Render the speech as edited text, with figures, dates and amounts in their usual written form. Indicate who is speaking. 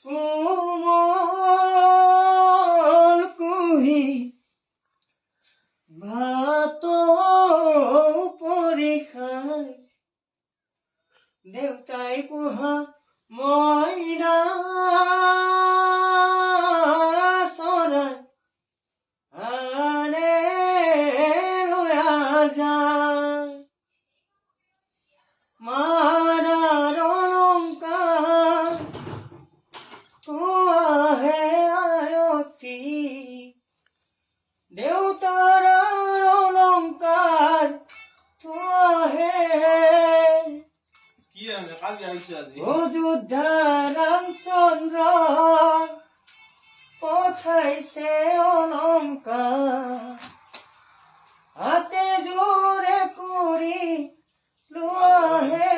Speaker 1: কোমল কুহি ভাত পৰীক্ষায় দেউতাই পোহা মইনা চৰাই আনে ৰয়া যায় মাৰাৰ অলংকাৰ তোহে আয়তী দেউতাৰ অলংকাৰ তোহে
Speaker 2: কি আমি কালি আইছে আজি
Speaker 1: অযোধ্যা রামচন্দ্র পঠাইছে অলংকার হাতে জোরে করি লোহে